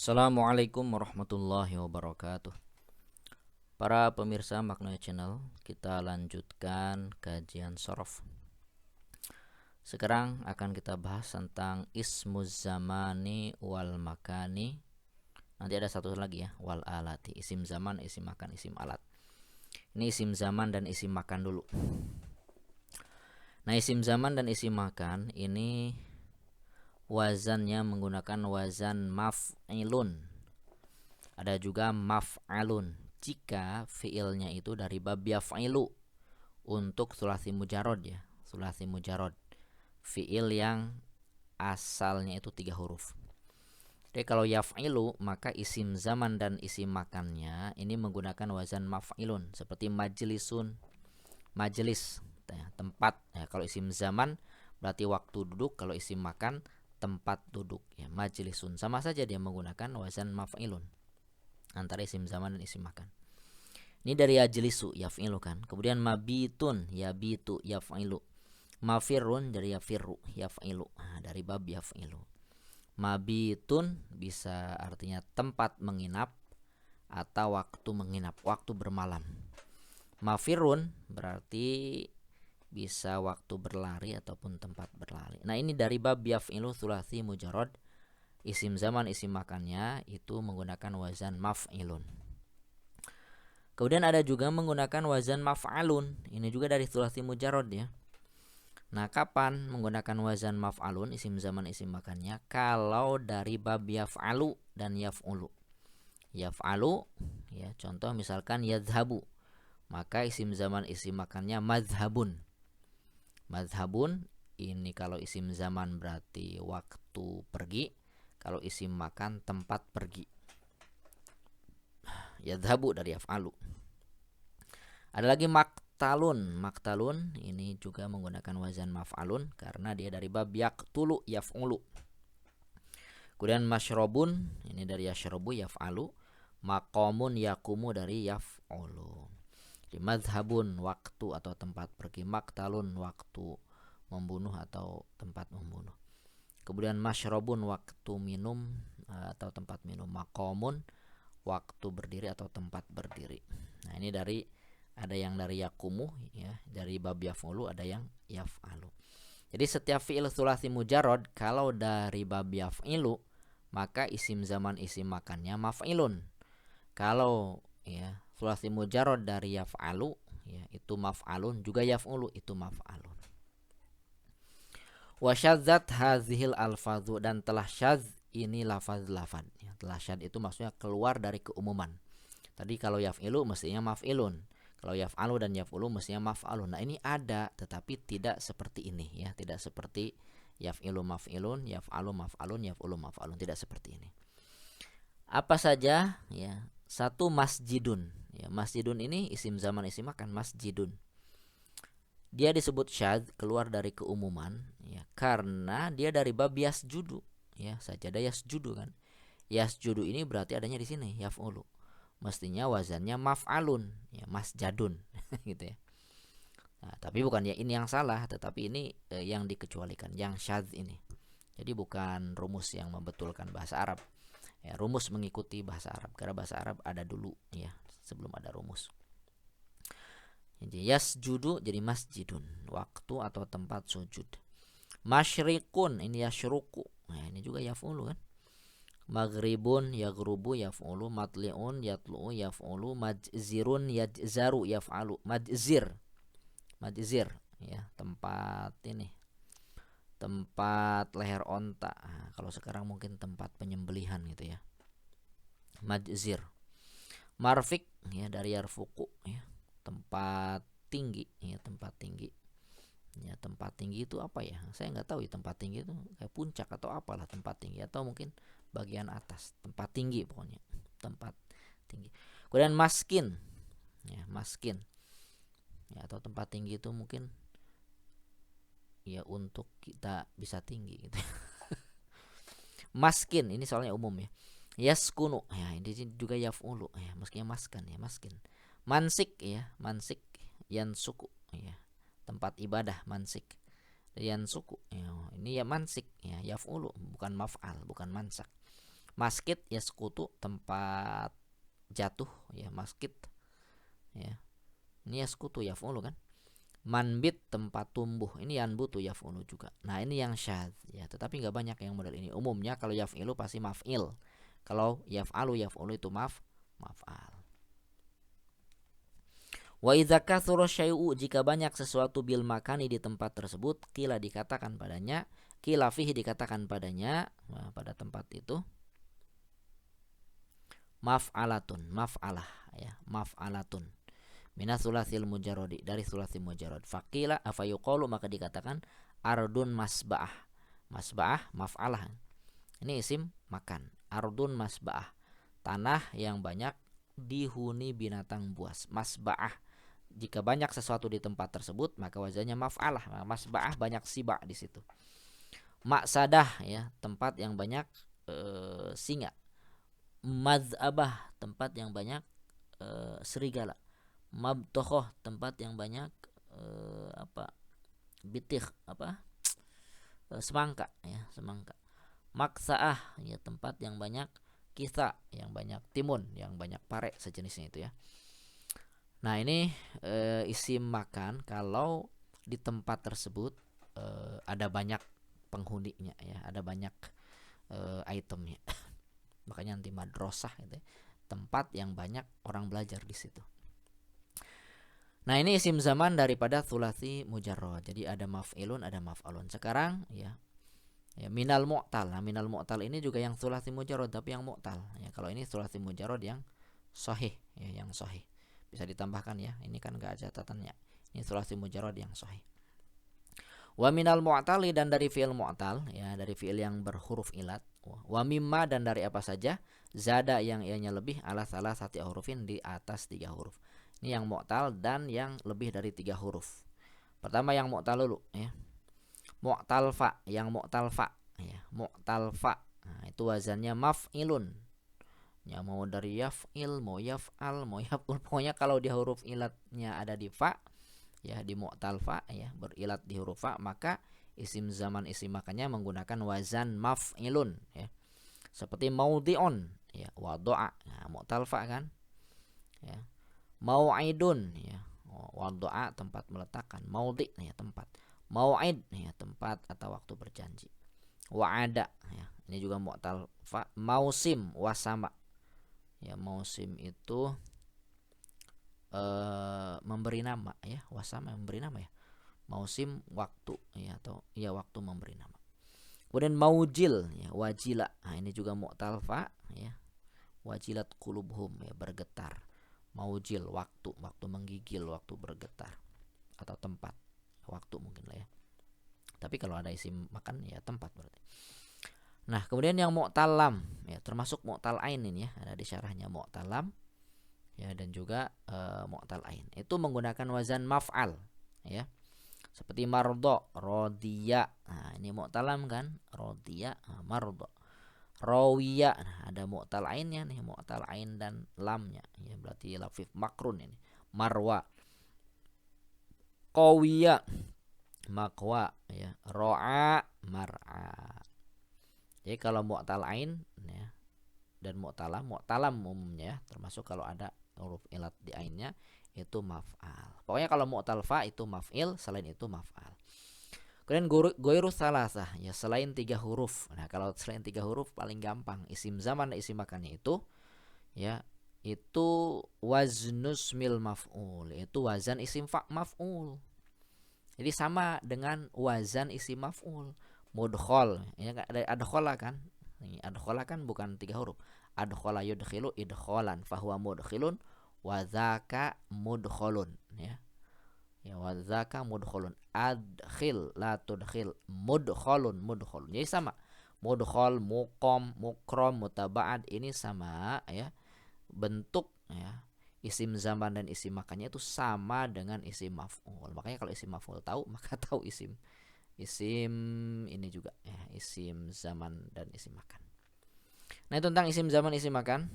Assalamualaikum warahmatullahi wabarakatuh. Para pemirsa Makna Channel, kita lanjutkan kajian shorof. Sekarang akan kita bahas tentang ismuz zamani wal makani. Nanti ada satu lagi ya, wal alati. Isim zaman, isim makan, isim alat. Ini isim zaman dan isim makan dulu. Nah, isim zaman dan isim makan ini wazannya menggunakan wazan maf'ilun. Ada juga maf'alun jika fiilnya itu dari bab yaf'ilu untuk sulasi mujarod ya. Sulasi mujarod, fiil yang asalnya itu 3 huruf. Jadi kalau yaf'ilu maka isim zaman dan isim makannya ini menggunakan wazan maf'ilun seperti majlisun, majlis ya, tempat ya. Kalau isim zaman berarti waktu duduk, kalau isim makan tempat duduk ya. Majlisun sama saja dia menggunakan wazan maf'ilun antara isim zaman dan isim makan. Ini dari yajlisu yaf'ilu kan. Kemudian mabitun yabitu yaf'ilu. Mafirun dari yafirru yaf'ilu. Nah, dari bab yaf'ilu. Mabitun bisa artinya tempat menginap atau waktu menginap, waktu bermalam. Mafirun berarti bisa waktu berlari ataupun tempat berlari. Nah, ini dari bab yaf'ilu sulasi mujarad. Isim zaman isim makannya itu menggunakan wazan maf'ilun. Kemudian ada juga menggunakan wazan maf'alun. Ini juga dari sulasi mujarad ya. Nah, kapan menggunakan wazan maf'alun isim zaman isim makannya? Kalau dari bab yaf'alu dan yaf'ulu. Yaf'alu ya, contoh misalkan yadhabu, maka isim zaman isim makannya madhabun. Madhabun ini kalau isim zaman berarti waktu pergi, kalau isim makan tempat pergi. Yadhabu dari yaf'alu. Ada lagi maktalun. Maktalun ini juga menggunakan wazan maf'alun karena dia dari bab yaqtulu yaf'ulu. Kemudian masyrobun ini dari yashrobu yaf'alu. Maqamun yakumu dari yaf'ulu. Jadi madhabun waktu atau tempat pergi, maktalun waktu membunuh atau tempat membunuh. Kemudian masyrobun waktu minum atau tempat minum. Maqamun waktu berdiri atau tempat berdiri. Nah, ini ada yang dari yakumu ya, dari bab yaf'ulu, ada yang yaf'alu. Jadi setiap fi'il sulasi mujarad kalau dari bab yaf'ilu maka isim zaman isim makannya maf'ilun. Kalau ya sulasi mujarad dari yaf'alu ya itu maf'alun, juga yaf'ulu itu maf'alun. Wa syadzat hazihil alfazu, dan telah syadz ini lafaz-lafaz ya. Telah syadz itu maksudnya keluar dari keumuman. Tadi kalau yaf'ilu mestinya maf'ilun. Kalau yaf'alu dan yaf'ulu mestinya maf'alun. Nah, ini ada tetapi tidak seperti ini ya, tidak seperti yaf'ilu maf'ilun, yaf'alu maf'alun, yaf'ulu maf'alun, tidak seperti ini. Apa saja ya? Satu masjidun. Ya, masjidun ini isim zaman isim makan masjidun. Dia disebut syadz keluar dari keumuman ya karena dia dari bab yasjudu ya, sajadah yasjudu kan. Yasjudu ini berarti adanya di sini yaf'ulu. Mestinya wazannya maf'alun ya, masjadun gitu ya. Nah, tapi bukan ya ini yang salah, tetapi ini yang dikecualikan, yang syadz ini. Jadi bukan rumus yang membetulkan bahasa Arab ya, rumus mengikuti bahasa Arab karena bahasa Arab ada dulu ya sebelum ada rumus. Jadi yasjudu jadi masjidun, waktu atau tempat sujud. Masyrikun ini yasyruku, nah ini juga yaf'ulu kan. Maghribun yaghrubu yaf'ulu, matli'un yatlu'u yaf'ulu, majzirun yajzaru yaf'alu. Majzir ya, tempat ini, tempat leher onta. Nah, kalau sekarang mungkin tempat penyembelihan gitu ya, majzir. Marfik ya dari yarfuku ya, tempat tinggi ya, tempat tinggi ya. Tempat tinggi itu apa ya, saya nggak tahu ya. Tempat tinggi itu kayak puncak atau apalah tempat tinggi, atau mungkin bagian atas, tempat tinggi pokoknya, tempat tinggi. Kemudian maskin ya, maskin ya, atau tempat tinggi itu mungkin ya untuk kita bisa tinggi gitu. Maskin ini soalnya umum ya. Yaskunu ya, ini juga yaf'ulu ya, mestinya maskan ya, maskin. Mansik ya, mansik yansuku ya, tempat ibadah mansik. Yansuku ya, ini ya mansik ya, yaf'ulu bukan maf'al, bukan mansak. Maskit ya sekutu, tempat jatuh ya, maskit ya. Ini ya sekutu yaf'ulu kan. Manbit tempat tumbuh, ini yanbutu yaf'ulu juga. Nah, ini yang syadz ya, tetapi enggak banyak yang model ini. Umumnya kalau yaf'ilu pasti maf'il. Kalau yaf'alu yaf'ulu itu maf'al. Wa idza katsura syai'u, jika banyak sesuatu bil makani di tempat tersebut, qila dikatakan padanya, qila fihi dikatakan padanya, nah, pada tempat itu maf'alatun, maf'alah ya, maf'alatun minas sulasil mujarrodi, dari sulasil mujarrod. Faqila afayuqalu, maka dikatakan ardun masba'ah. Masba'ah maf'alah. Ini isim makan. Ardun masba'ah, tanah yang banyak dihuni binatang buas. Masba'ah, jika banyak sesuatu di tempat tersebut maka wazannya maf'alah. Masba'ah banyak siba di situ. Maksadah ya, tempat yang banyak singa. Madz'abah, tempat yang banyak serigala. Mabtohoh, tempat yang banyak bitik semangka ya, semangka. Maksaah ya, tempat yang banyak kisa, yang banyak timun, yang banyak pare sejenisnya itu ya. Nah, ini isim makan kalau di tempat tersebut ada banyak penghuninya ya, ada banyak itemnya. Makanya nanti madrasah gitu ya, tempat yang banyak orang belajar di situ. Nah, ini isim zaman daripada tsulasi mujarrad. Jadi ada maf'ilun, ada maf'alun. Sekarang ya minal mu'tal. Nah, minal mu'tal ini juga yang tsulasi mujarrad tapi yang mu'tal. Ya, kalau ini tsulasi mujarrad yang sahih ya, yang sahih. Bisa ditambahkan ya. Ini kan enggak ada catatannya. Ini tsulasi mujarrad yang sahih. Wa minal mu'tali, dan dari fi'il mu'tal ya, dari fi'il yang berhuruf ilat. Wa mimma, dan dari apa saja zada yang ianya lebih ala salah satu hurufin, di atas 3 huruf. Ini yang mu'tal dan yang lebih dari 3 huruf. Pertama yang mu'tal dulu ya. Mu'tal fa, yang mu'tal fa ya, mu'tal fa. Nah, itu wazannya maf'ilun. Ya, mau dari yaf'il, mau yaf'al, mau yaf'ul, pokoknya kalau di huruf ilatnya ada di fa ya, di mu'tal fa ya, berilat di huruf fa, maka isim zaman isim makannya menggunakan wazan maf'ilun ya. Seperti maudhi'un ya, wado'a. Nah, mu'tal fa kan ya. Mau'idun ya, wado'a tempat meletakkan, maudhi ya tempat, mau'id ya tempat atau waktu berjanji. Wa'ada ya, ini juga mu'tal fa. Mausim wasama ya, mausim itu memberi nama ya, wasama memberi nama ya, mausim waktu ya, atau ya waktu memberi nama. Kemudian maujil ya, wajila. Nah, ini juga mu'tal fa ya, wajilat qulubhum ya, bergetar. Maujil waktu, waktu menggigil, waktu bergetar, atau tempat, waktu mungkin lah ya. Tapi kalau ada isim makan ya tempat berarti. Nah, kemudian yang mu'tal lam ya, termasuk mu'tal ain ini ya, ada di syarahnya mu'tal lam ya, dan juga mu'tal ain. Itu menggunakan wazan maf'al ya. Seperti mardo, rodiya. Nah, ini mu'tal lam kan, rodiya, mardo. Rawiya, nah, ada mu'tal ainnya nih, mu'tal ain dan lamnya ya, berarti lafif makrun ini. Marwa, qawiya, makwa ya, ro'a, mar'a. Jadi kalau mu'tal ain ya, dan mu'talam umumnya, termasuk kalau ada huruf ilat di ainnya, itu maf'al. Pokoknya kalau mu'tal fa itu maf'il, selain itu maf'al. Kemudian goiru salasah ya, selain 3 huruf. Nah, kalau selain 3 huruf paling gampang, isim zaman dan isim makannya itu ya, itu waznus mil maf'ul, itu wazan isim maf'ul. Jadi sama dengan wazan isim maf'ul. Mudkhol ya, dari adkhala kan. Ini adkhala kan bukan 3 huruf. Adkhala yudkhilu idkholan, fahuwa mudkhilun wa dzaka mudkholun ya. Ya, wadzaka mudkholun, adkhil la tudkhil, mudkholun mudkholun. Jadi sama. Mudkhol, muqom, mukrom, mutaba'ad, ini sama ya. Bentuk ya, isim zaman dan isim makannya itu sama dengan isim maf'ul. Makanya kalau isim maf'ul tahu, maka tahu isim ini juga ya, isim zaman dan isim makan. Nah, itu tentang isim zaman isim makan.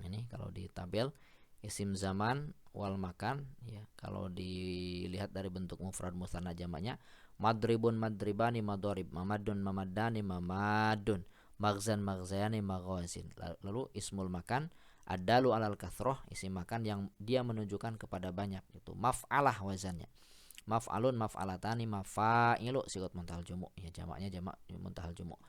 Ini kalau di tabel isim zaman wal makan ya, kalau dilihat dari bentuk mufrad musanna jamaknya, madribun madribani madorib, mamadun mamadani mamadun, maghzan maghzayani maghazin. Lalu ismul makan adalu alal kathroh, isim makan yang dia menunjukkan kepada banyak, itu maf'alah wazannya. Maf'alun, maf'alatani, mafa'ilu sigot muntahal jumu, ya jamaknya jamak muntahal jumu.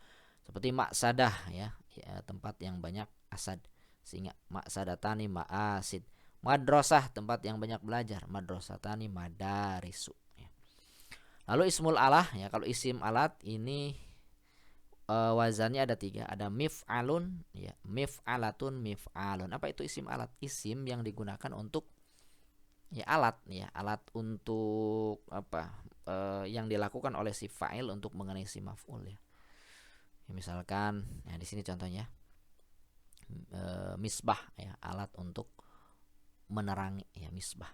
Seperti maksadah ya, tempat yang banyak asad, sehingga maksadatani ma'asid. Madrasah, tempat yang banyak belajar, madrasatani madarisu ya. Lalu ismul alah ya, kalau isim alat ini wazannya ada 3, ada mif'alun ya, mif'alatun, mif'alun. Apa itu isim alat? Isim yang digunakan untuk ya alat ya, alat untuk apa, yang dilakukan oleh si fa'il untuk mengenai si maf'ul ya. Misalkan ya di sini contohnya misbah ya, alat untuk menerangi ya, misbah.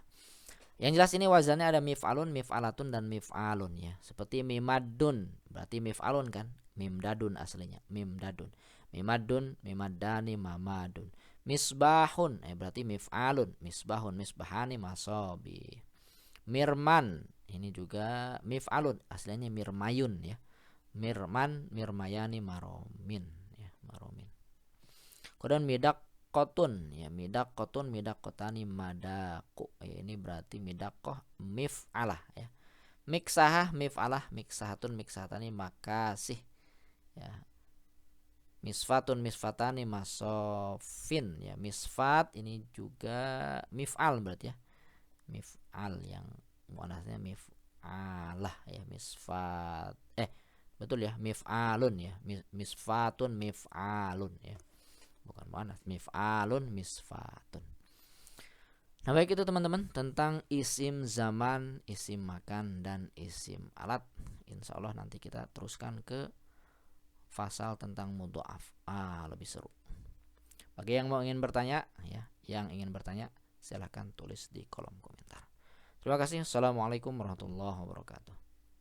Yang jelas ini wazannya ada mif'alun, mif'alatun dan mif'alun ya. Seperti mimadun, berarti mif'alun kan? Mimdadun aslinya, mimdadun. Mimadun, mimadani, mamadun. Misbahun berarti mif'alun, misbahun, misbahani, masobi. Mirman, ini juga mif'alun, aslinya mirmayun ya. Mirman, mirmayani, maromin ya, maromin. Kemudian midak kotun ya, midak kotun, midak kotani, madaku ya, ini berarti midakoh mif'alah ya. Miksahah mif'alah, miksahatun, miksahatani, makasih ya. Misfatun, misfatani, masofin ya. Misfat ini juga mif'al berarti ya, mif'al yang muannasnya mif'alah ya, misfat betul ya, mif'alun ya, misfatun, mif'alun ya, bukan muannas, mif'alun, misfatun. Nah baik, itu teman-teman tentang isim zaman, isim makan, dan isim alat. Insya Allah nanti kita teruskan ke fasal tentang mudha'af, lebih seru. Bagi yang mau ingin bertanya ya, yang ingin bertanya silahkan tulis di kolom komentar. Terima kasih. Assalamualaikum warahmatullahi wabarakatuh.